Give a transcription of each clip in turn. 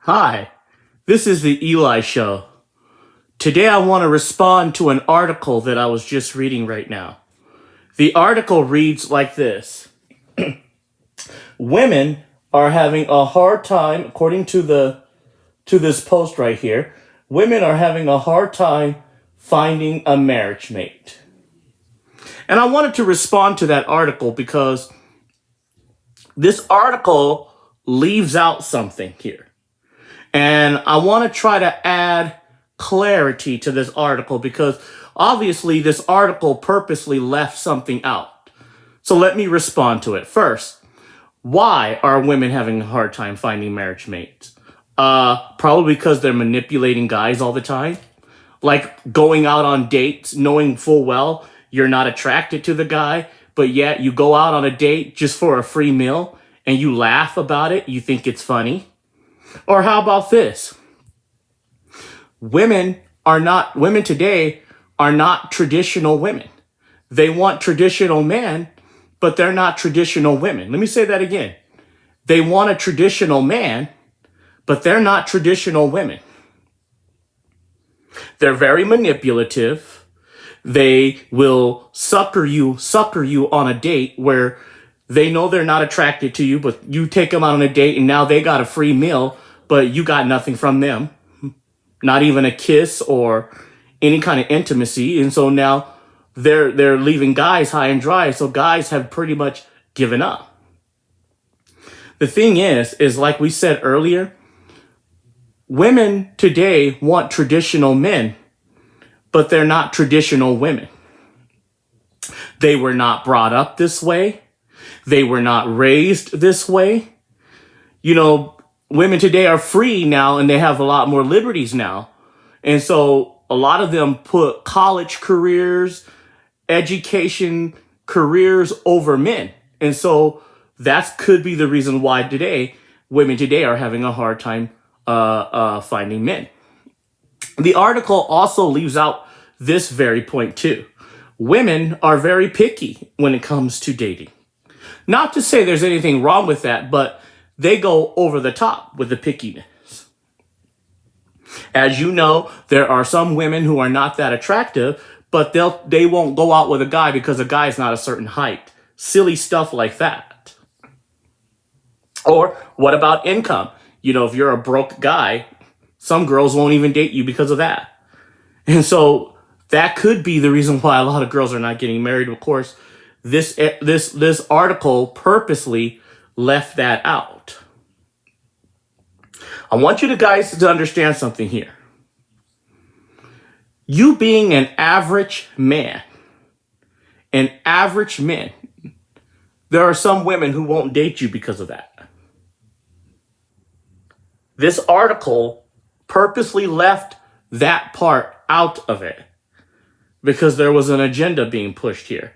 Hi, this is the Eli Show. Today I want to respond to an article that I was just reading right now. The article reads like this. Women are having a hard time, according to this post right here, women are having a hard time finding a marriage mate. And I wanted to respond to that article because this article leaves out something here. And I want to try to add clarity to this article because obviously this article purposely left something out. So let me respond to it. First, why are women having a hard time finding marriage mates? Probably because they're manipulating guys all the time. Like going out on dates, knowing full well you're not attracted to the guy, but yet you go out on a date just for a free meal and you laugh about it. You think it's funny. Or how about this? Women today are not traditional women. They want traditional men, but they're not traditional women. Let me say that again. They want a traditional man, but they're not traditional women. They're very manipulative. They will sucker you on a date where they know they're not attracted to you, but you take them out on a date and now they got a free meal, but you got nothing from them. Not even a kiss or any kind of intimacy. And so now they're leaving guys high and dry. So guys have pretty much given up. The thing is like we said earlier, women today want traditional men, but they're not traditional women. They were not brought up this way. They were not raised this way. You know, women today are free now and they have a lot more liberties now. And so a lot of them put college careers, education careers over men. And so that could be the reason why women today are having a hard time finding men. The article also leaves out this very point too. Women are very picky when it comes to dating. Not to say there's anything wrong with that, but they go over the top with the pickiness. As you know, there are some women who are not that attractive, but they won't go out with a guy because a guy is not a certain height. Silly stuff like that. Or what about income? You know, if you're a broke guy, some girls won't even date you because of that. And so that could be the reason why a lot of girls are not getting married. Of course, this article purposely left that out. I want you guys to understand something here. You being an average man, there are some women who won't date you because of that. This article purposely left that part out of it because there was an agenda being pushed here.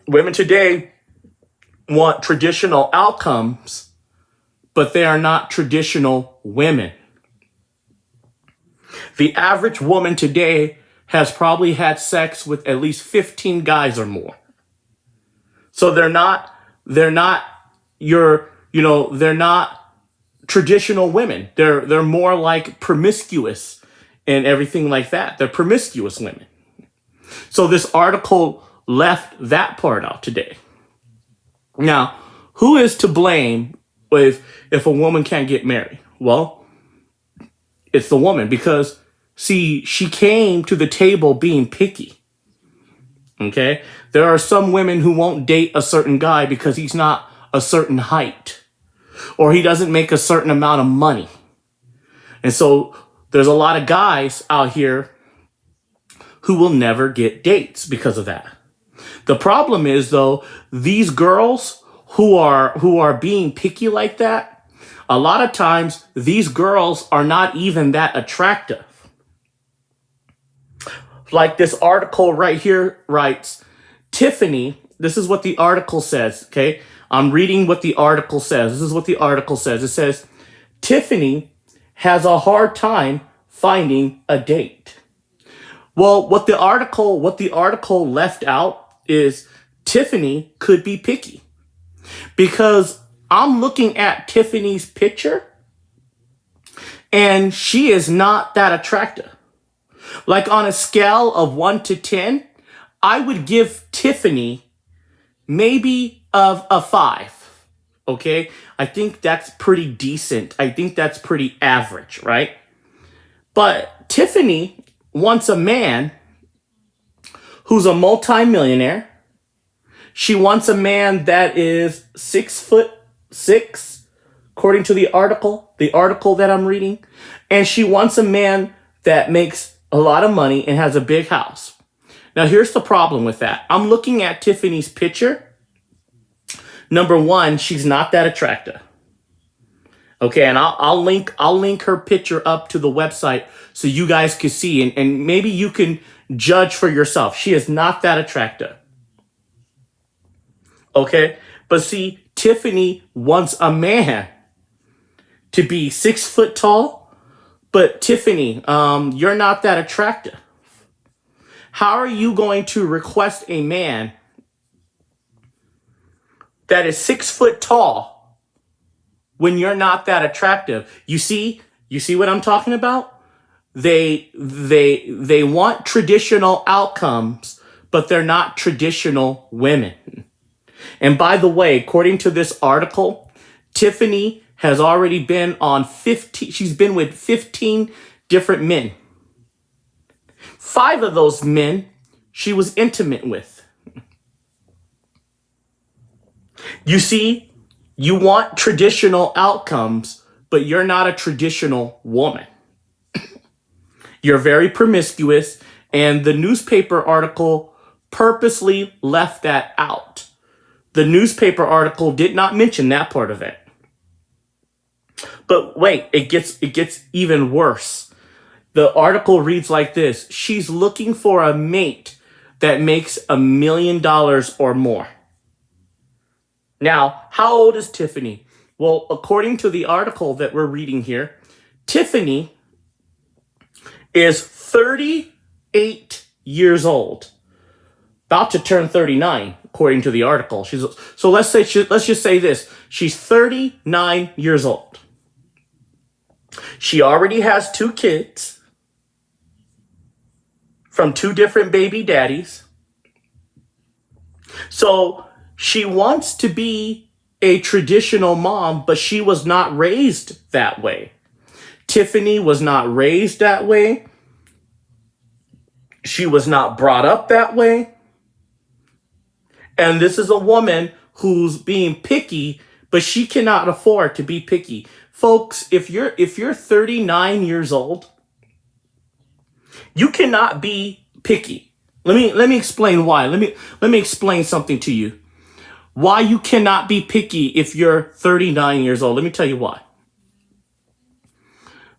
Women today want traditional outcomes, but they are not traditional women. The average woman today has probably had sex with at least 15 guys or more. So they're not traditional women. They're more like promiscuous and everything like that. They're promiscuous women. So this article left that part out today. Now, who is to blame if a woman can't get married? Well, it's the woman because, see, she came to the table being picky. Okay? There are some women who won't date a certain guy because he's not a certain height or he doesn't make a certain amount of money. And so there's a lot of guys out here who will never get dates because of that. The problem is, though, these girls who are being picky like that, a lot of times these girls are not even that attractive. Like this article right here writes, Tiffany, this is what the article says, okay? I'm reading what the article says. This is what the article says. It says, Tiffany has a hard time finding a date. Well, what the article left out is Tiffany could be picky because I'm looking at Tiffany's picture, and she is not that attractive. Like on a scale of 1 to 10, I would give Tiffany maybe of a 5. Okay? I think that's pretty decent. I think that's pretty average, right? But Tiffany wants a man who's a multimillionaire. She wants a man that is 6'6", according to the article that I'm reading. And she wants a man that makes a lot of money and has a big house. Now, here's the problem with that. I'm looking at Tiffany's picture. Number one, she's not that attractive. Okay, and I'll link her picture up to the website so you guys can see, and maybe you can judge for yourself. She is not that attractive. Okay, but see, Tiffany wants a man to be 6 foot tall, but Tiffany, you're not that attractive. How are you going to request a man that is 6 foot tall when you're not that attractive? You see what I'm talking about? They want traditional outcomes, but they're not traditional women. And by the way, according to this article, Tiffany has already been on 15, she's been with 15 different men. 5 of those men she was intimate with. You see, you want traditional outcomes, but you're not a traditional woman. You're very promiscuous, and the newspaper article purposely left that out. The newspaper article did not mention that part of it. But wait, it gets even worse. The article reads like this: she's looking for a mate that makes $1 million or more. Now, how old is Tiffany? Well, according to the article that we're reading here, Tiffany is 38 years old, about to turn 39, according to the article. So let's just say this: she's 39 years old. She already has 2 kids from 2 different baby daddies. So she wants to be a traditional mom, but she was not raised that way. Tiffany was not raised that way. She was not brought up that way. And this is a woman who's being picky, but she cannot afford to be picky. Folks, if you're 39 years old, you cannot be picky. Let me explain why. Let me explain something to you. Why you cannot be picky if you're 39 years old. Let me tell you why.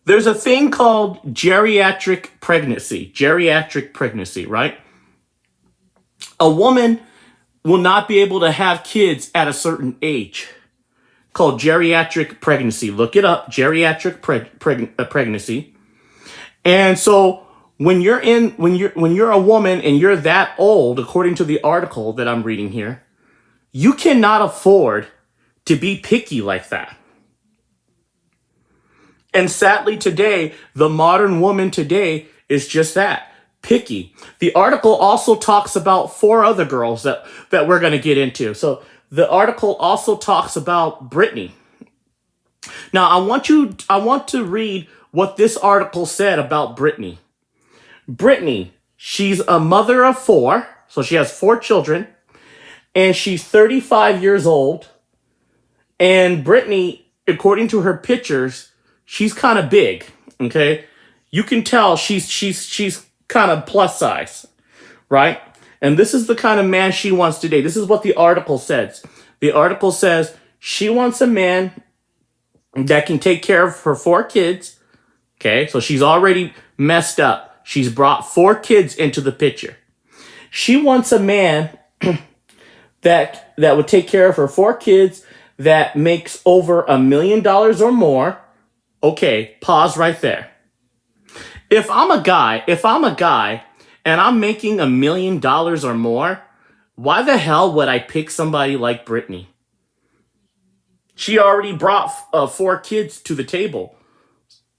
There's a thing called geriatric pregnancy, right? A woman will not be able to have kids at a certain age, called geriatric pregnancy. Look it up, geriatric pregnancy. And so when you're a woman and you're that old, according to the article that I'm reading here, you cannot afford to be picky like that. And sadly today, the modern woman today is just that, picky. The article also talks about 4 other girls that we're going to get into. So the article also talks about Brittany. Now, I want to read what this article said about Brittany. Brittany, she's a mother of 4, so she has 4 children, and she's 35 years old. And Brittany, according to her pictures, she's kind of big, okay? You can tell she's kind of plus size, right? And this is the kind of man she wants today. This is what the article says. The article says she wants a man that can take care of her 4 kids, okay? So she's already messed up. She's brought 4 kids into the picture. She wants a man that would take care of her 4 kids, that makes over $1 million or more. Okay, pause right there. If I'm a guy and I'm making $1 million or more, why the hell would I pick somebody like Brittany? She already brought 4 kids to the table.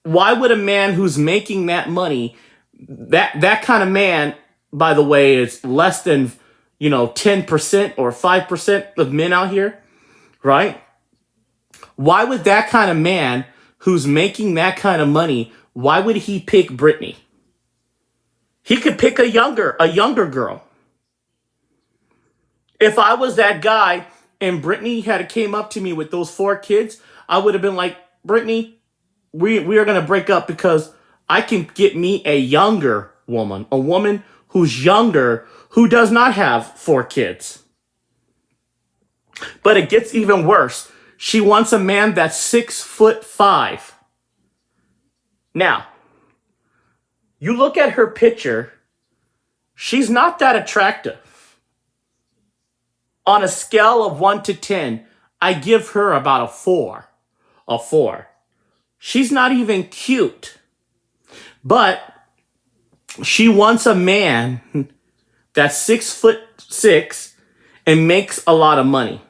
Why would a man who's making that money, that kind of man, by the way, is less than 10% or 5% of men out here, right? Why would that kind of man who's making that kind of money, why would he pick Brittany? He could pick a younger girl. If I was that guy and Brittany had came up to me with those 4 kids, I would have been like, Brittany, we are gonna break up because I can get me a younger woman, a woman who's younger, who does not have 4 kids. But it gets even worse. She wants a man that's 6'5". Now, you look at her picture, she's not that attractive. On a scale of 1 to 10, I give her about a 4. A 4. She's not even cute. But she wants a man that's 6'6" and makes a lot of money.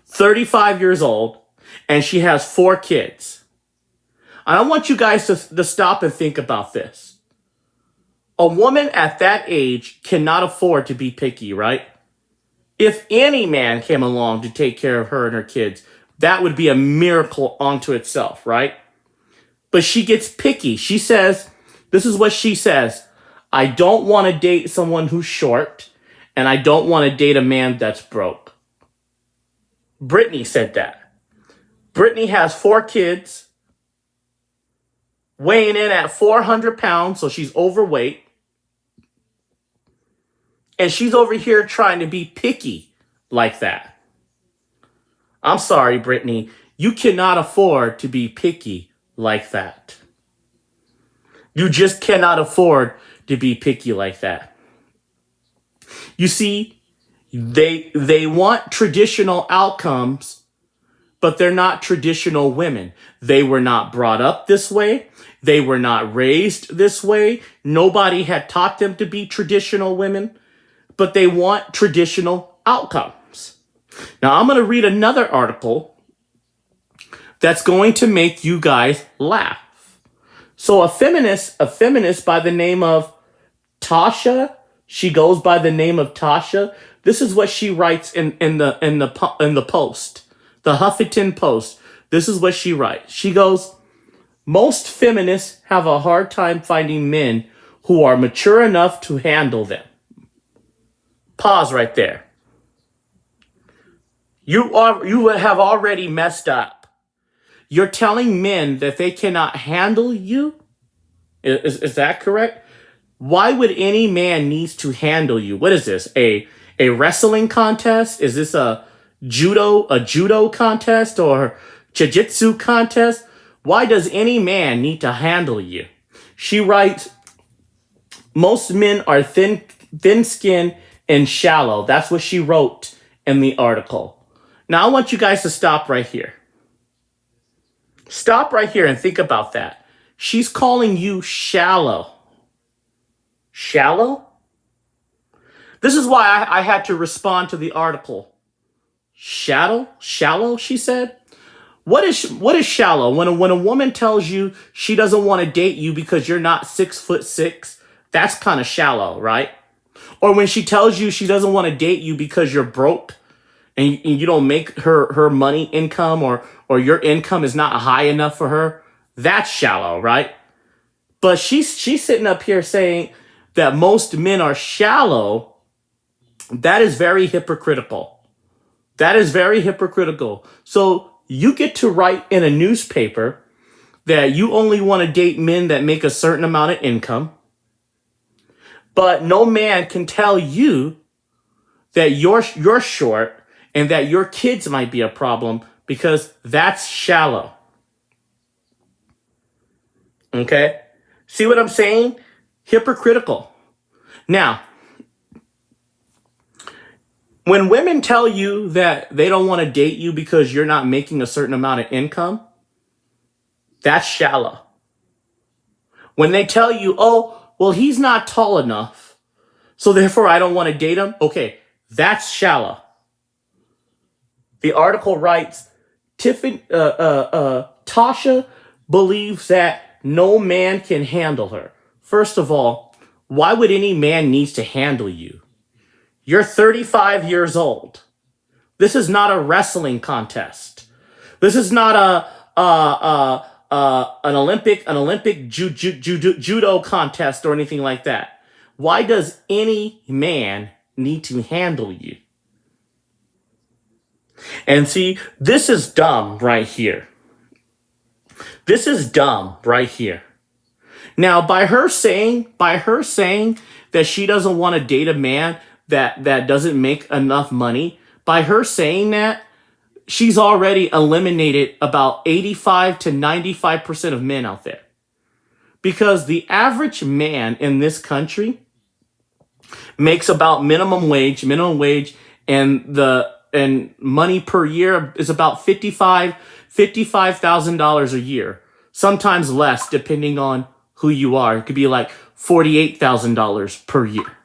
35 years old, and she has 4 kids. I want you guys to stop and think about this. A woman at that age cannot afford to be picky, right? If any man came along to take care of her and her kids, that would be a miracle unto itself, right? But she gets picky. She says, this is what she says: I don't want to date someone who's short, and I don't want to date a man that's broke. Brittany said that. Brittany has 4 kids, weighing in at 400 pounds, so she's overweight. And she's over here trying to be picky like that. I'm sorry, Brittany. You cannot afford to be picky like that. You just cannot afford to be picky like that. You see, they want traditional outcomes, but they're not traditional women. They were not brought up this way. They were not raised this way. Nobody had taught them to be traditional women, but they want traditional outcomes. Now, I'm going to read another article that's going to make you guys laugh. So a feminist by the name of Tasha, she goes by the name of Tasha. This is what she writes in the Post, the Huffington Post. This is what she writes. She goes, most feminists have a hard time finding men who are mature enough to handle them. Pause right there. You have already messed up. You're telling men that they cannot handle you? Is that correct? Why would any man needs to handle you? What is this? A wrestling contest? Is this a judo contest or jiu-jitsu contest? Why does any man need to handle you? She writes, most men are thin-skinned and shallow. That's what she wrote in the article. Now I want you guys to stop right here. Stop right here and think about that. She's calling you shallow. Shallow? This is why I had to respond to the article. Shallow, she said. What is shallow? When a woman tells you she doesn't want to date you because you're not 6'6", that's kind of shallow, right? Or when she tells you she doesn't want to date you because you're broke and you don't make her money income, or your income is not high enough for her, that's shallow, right? But she's sitting up here saying that most men are shallow. That is very hypocritical. That is very hypocritical. So you get to write in a newspaper that you only want to date men that make a certain amount of income, but no man can tell you that you're short and that your kids might be a problem, because that's shallow. Okay? See what I'm saying? Hypocritical. Now, when women tell you that they don't want to date you because you're not making a certain amount of income, that's shallow. When they tell you, oh, well, he's not tall enough, so therefore I don't want to date him, okay, that's shallow. The article writes, Tasha believes that no man can handle her. First of all, why would any man needs to handle you? You're 35 years old. This is not a wrestling contest. This is not an Olympic judo contest or anything like that. Why does any man need to handle you? And see, this is dumb right here. This is dumb right here. Now, by her saying that she doesn't want to date a man that doesn't make enough money, by her saying that, she's already eliminated about 85 to 95% of men out there. Because the average man in this country makes about minimum wage, and money per year is about $55,000 a year. Sometimes less, depending on who you are. It could be like $48,000 per year.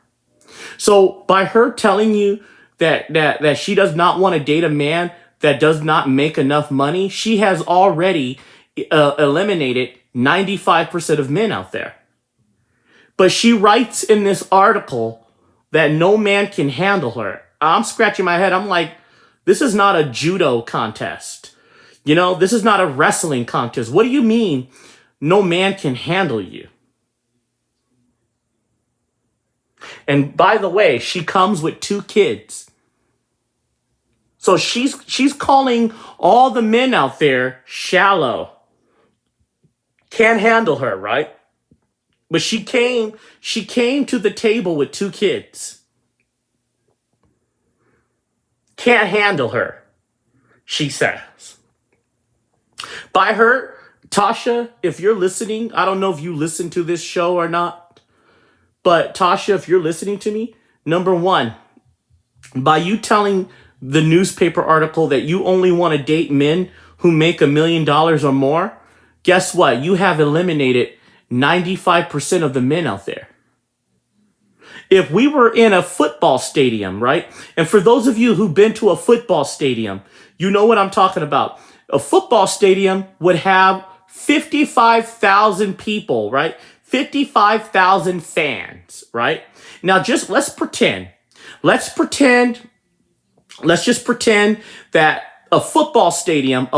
So by her telling you that she does not want to date a man that does not make enough money, she has already eliminated 95% of men out there. But she writes in this article that no man can handle her. I'm scratching my head. I'm like, this is not a judo contest. This is not a wrestling contest. What do you mean no man can handle you? And by the way, she comes with 2 kids. So she's calling all the men out there shallow. Can't handle her, right? But she came to the table with 2 kids. Can't handle her, she says. By her, Tasha, if you're listening, I don't know if you listen to this show or not, but Tasha, if you're listening to me, number one, by you telling the newspaper article that you only want to date men who make $1 million or more, guess what? You have eliminated 95% of the men out there. If we were in a football stadium, right? And for those of you who've been to a football stadium, you know what I'm talking about. A football stadium would have 55,000 people, right? 55,000 fans, right? Now let's just pretend that a football stadium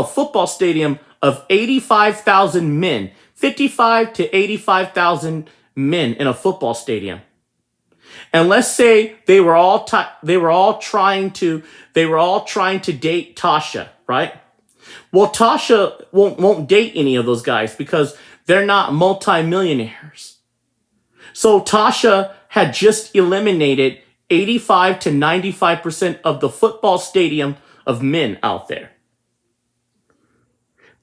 of 85,000 men, 55 to 85,000 men in a football stadium. And let's say they were all trying to date Tasha, right? Well, Tasha won't date any of those guys because they're not multimillionaires. So Tasha had just eliminated 85 to 95% of the football stadium of men out there.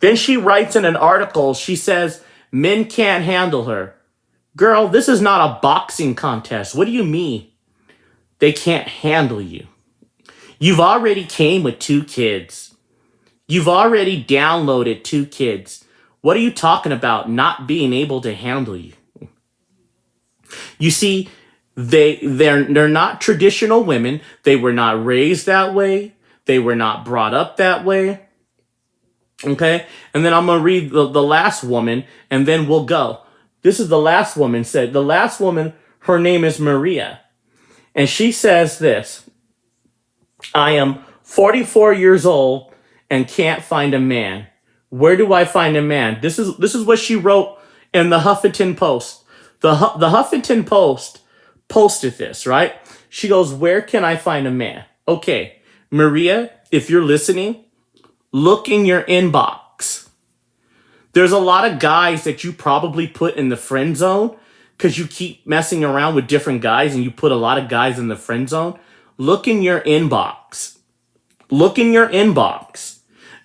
Then she writes in an article, she says, men can't handle her. Girl, this is not a boxing contest. What do you mean they can't handle you? You've already came with 2 kids. You've already downloaded 2 kids. What are you talking about not being able to handle you? You see, they're not traditional women. They were not raised that way. They were not brought up that way. Okay? And then I'm going to read the last woman, and then we'll go. This is the last woman said. The last woman, her name is Maria. And she says this: I am 44 years old and can't find a man. Where do I find a man? This is what she wrote in the Huffington Post. The Huffington Post posted this, right? She goes, where can I find a man? Okay, Maria, if you're listening, look in your inbox. There's a lot of guys that you probably put in the friend zone because you keep messing around with different guys and you put a lot of guys in the friend zone. Look in your inbox. Look in your inbox.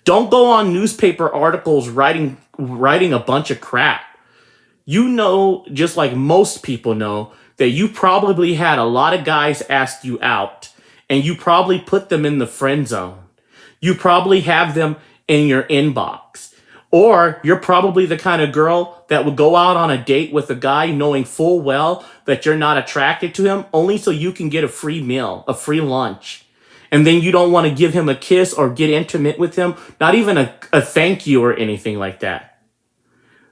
Don't go on newspaper articles writing a bunch of crap. You know, just like most people know, that you probably had a lot of guys ask you out and you probably put them in the friend zone. You probably have them in your inbox. Or you're probably the kind of girl that would go out on a date with a guy knowing full well that you're not attracted to him, only so you can get a free meal, a free lunch. and then you don't want to give him a kiss or get intimate with him, not even a thank you or anything like that.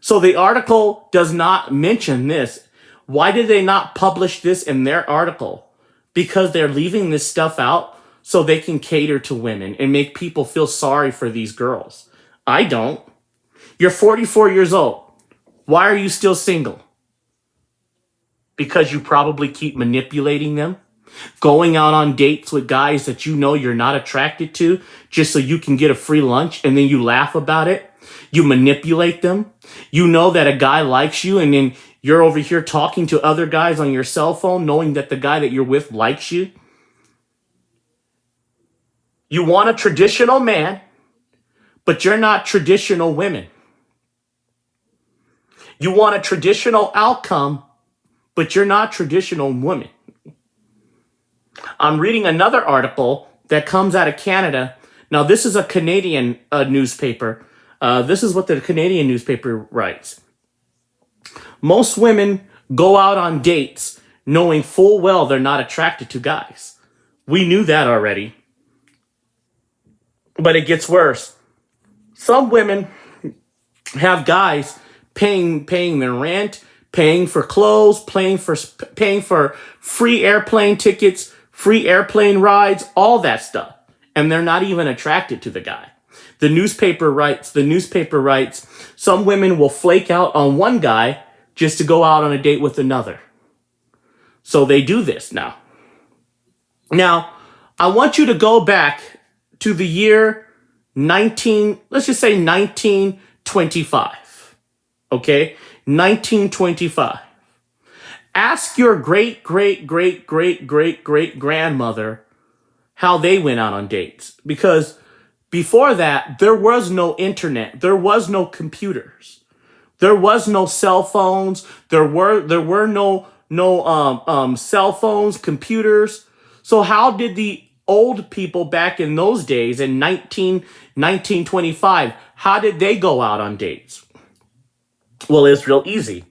So the article does not mention this. Why did they not publish this in their article? Because they're leaving this stuff out so they can cater to women and make people feel sorry for these girls. I don't. You're 44 years old. Why are you still single? Because you probably keep manipulating them, going out on dates with guys that you know you're not attracted to just so you can get a free lunch, and then you laugh about it. You manipulate them. You know that a guy likes you, and then you're over here talking to other guys on your cell phone knowing that the guy that you're with likes you. You want a traditional man, but you're not traditional women. You want a traditional outcome, but you're not traditional women. I'm reading another article that comes out of Canada. Now, this is a Canadian newspaper. This is what the Canadian newspaper writes. Most women go out on dates knowing full well they're not attracted to guys. We knew that already. But it gets worse. Some women have guys paying their rent, paying for clothes, paying for free airplane tickets, free airplane rides, all that stuff. And they're not even attracted to the guy. The newspaper writes, some women will flake out on one guy just to go out on a date with another. So they do this now. Now, I want you to go back to the year 1925. Okay? 1925. Ask your great grandmother how they went out on dates. Because before that, there was no internet. There was no computers. There was no cell phones. There were no cell phones, computers. So how did the old people back in those days in 1925, how did they go out on dates? Well, it's real easy.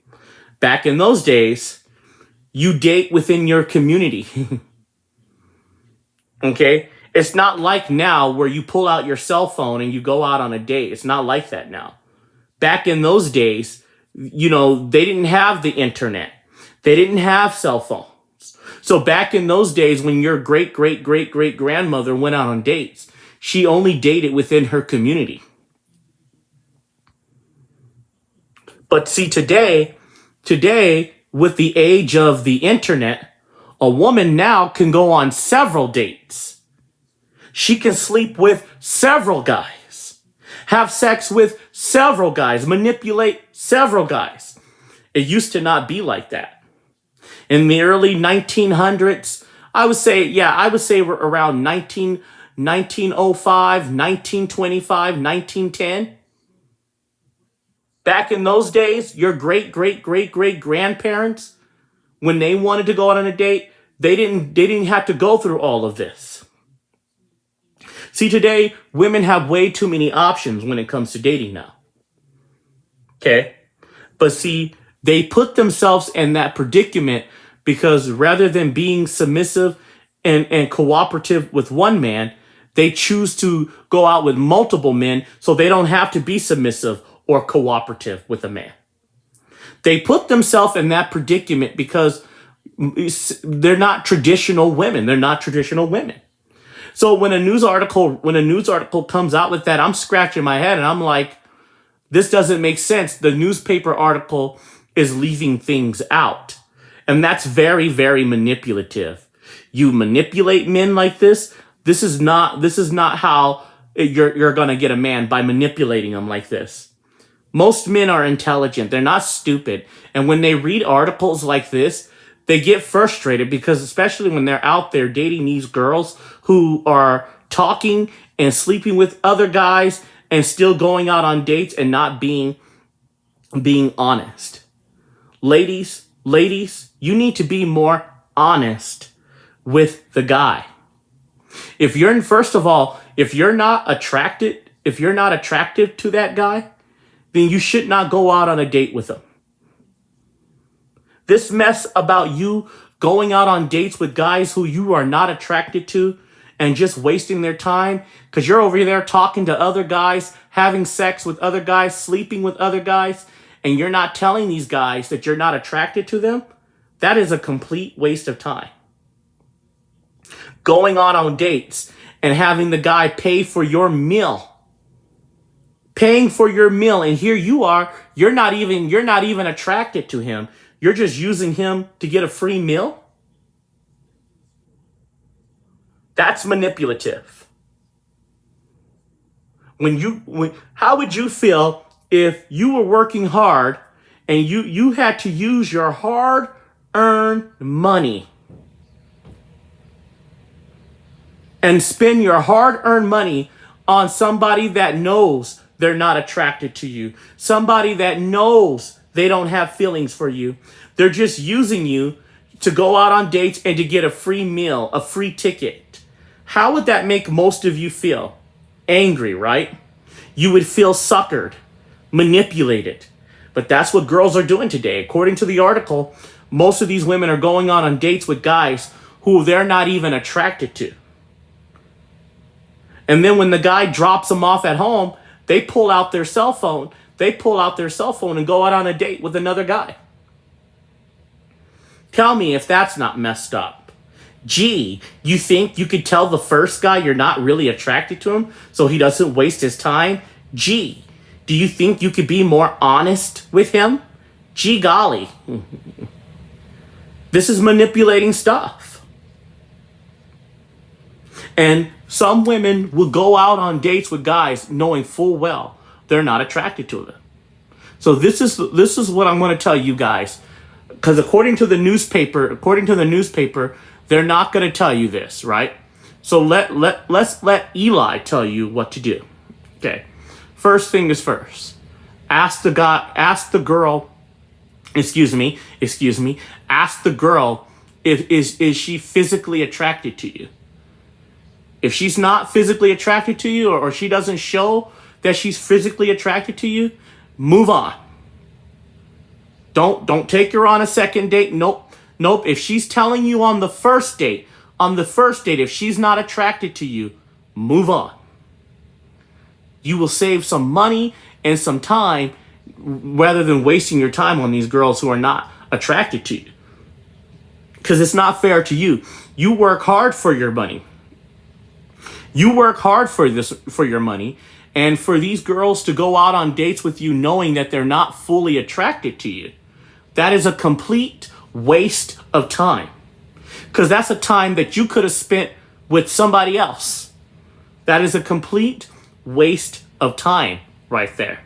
Back in those days, you date within your community. Okay? It's not like now where you pull out your cell phone and you go out on a date. It's not like that now. Back in those days, they didn't have the internet. They didn't have cell phones. So back in those days, when your great grandmother went out on dates, she only dated within her community. But see, today, with the age of the internet, a woman now can go on several dates. She can sleep with several guys, have sex with several guys, manipulate several guys. It used to not be like that. In the early 1900s, I would say we're around 1905, 1925, 1910. Back in those days, your great grandparents, when they wanted to go out on a date, they didn't have to go through all of this. See, today, women have way too many options when it comes to dating now. Okay? But see, they put themselves in that predicament because rather than being submissive and cooperative with one man, they choose to go out with multiple men so they don't have to be submissive or cooperative with a man. They put themselves in that predicament because they're not traditional women. They're not traditional women. So when a news article comes out with that, I'm scratching my head and I'm like, this doesn't make sense. The newspaper article is leaving things out. And that's very, very manipulative. You manipulate men like this. This is not how you're going to get a man, by manipulating them like this. Most men are intelligent. They're not stupid. And when they read articles like this, they get frustrated because especially when they're out there dating these girls who are talking and sleeping with other guys and still going out on dates and not being honest. Ladies, you need to be more honest with the guy. If you're not attracted to that guy, then you should not go out on a date with him. This mess about you going out on dates with guys who you are not attracted to and just wasting their time because you're over there talking to other guys, having sex with other guys, sleeping with other guys, and you're not telling these guys that you're not attracted to them, that is a complete waste of time. Going on dates and having the guy pay for your meal. Paying for your meal, and here you are, you're not even attracted to him. You're just using him to get a free meal? That's manipulative. How would you feel if you were working hard and you had to use your hard-earned money and spend your hard-earned money on somebody that knows they're not attracted to you, somebody that knows they don't have feelings for you. They're just using you to go out on dates and to get a free meal, a free ticket. How would that make most of you feel? Angry, right? You would feel suckered, manipulated. But that's what girls are doing today. According to the article, most of these women are going on dates with guys who they're not even attracted to. And then when the guy drops them off at home, they pull out their cell phone. They pull out their cell phone and go out on a date with another guy. Tell me if that's not messed up. Gee, you think you could tell the first guy you're not really attracted to him so he doesn't waste his time? Gee, do you think you could be more honest with him? Gee golly. This is manipulating stuff. And some women will go out on dates with guys knowing full well they're not attracted to them. So this is what I'm going to tell you guys. Because according to the newspaper, they're not going to tell you this, right? So let's let Eli tell you what to do. Okay. First thing is first. Ask the girl is she physically attracted to you? If she's not physically attracted to you, or she doesn't show that she's physically attracted to you, move on. Don't take her on a second date. Nope. If she's telling you on the first date, if she's not attracted to you, move on. You will save some money and some time rather than wasting your time on these girls who are not attracted to you. Because it's not fair to you. You work hard for your money. You work hard for your money, and for these girls to go out on dates with you knowing that they're not fully attracted to you, that is a complete waste of time. Because that's a time that you could have spent with somebody else. That is a complete waste of time right there.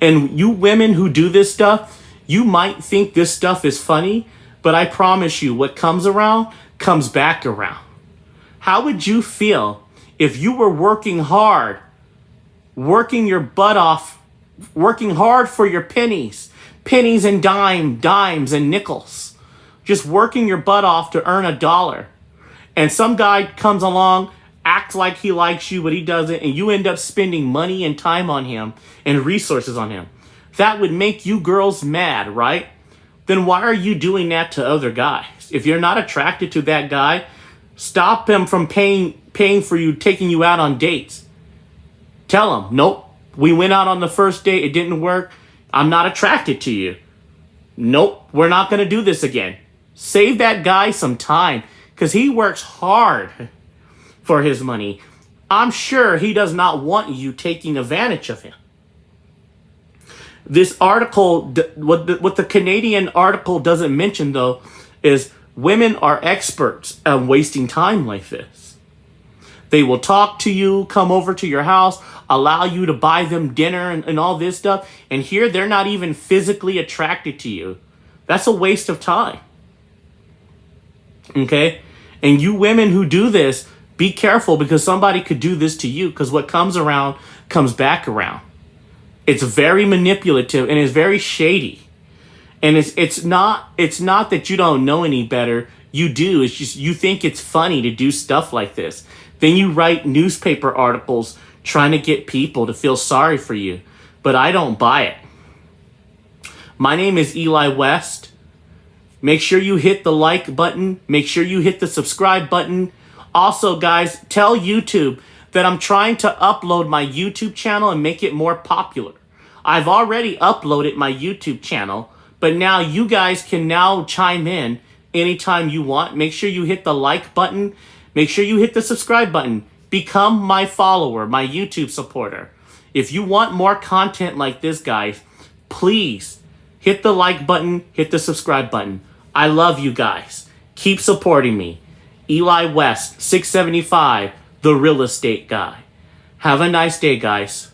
And you women who do this stuff, you might think this stuff is funny, but I promise you, what comes around comes back around. How would you feel if you were working hard, working your butt off, working hard for your pennies and dimes and nickels, just working your butt off to earn $1, and some guy comes along, acts like he likes you, but he doesn't, and you end up spending money and time on him and resources on him? That would make you girls mad, right? Then why are you doing that to other guys? If you're not attracted to that guy, stop him from paying for you, taking you out on dates. Tell him, nope, we went out on the first date, it didn't work. I'm not attracted to you. Nope, we're not going to do this again. Save that guy some time because he works hard for his money. I'm sure he does not want you taking advantage of him. This article, what the Canadian article doesn't mention, though, is women are experts at wasting time like this. They will talk to you, come over to your house, allow you to buy them dinner and all this stuff. And here they're not even physically attracted to you. That's a waste of time. Okay? And you women who do this, be careful because somebody could do this to you, because what comes around comes back around. It's very manipulative and it's very shady. And it's not that you don't know any better. You do. It's just you think it's funny to do stuff like this. Then you write newspaper articles trying to get people to feel sorry for you. But I don't buy it. My name is Eli West. Make sure you hit the like button. Make sure you hit the subscribe button Also, guys, tell YouTube that I'm trying to upload my YouTube channel and make it more popular. I've already uploaded my YouTube channel, but now you guys can now chime in anytime you want. Make sure you hit the like button. Make sure you hit the subscribe button. Become my follower, my YouTube supporter. If you want more content like this, guys, please hit the like button, hit the subscribe button. I love you guys. Keep supporting me. Eli West, 675, the real estate guy. Have a nice day, guys.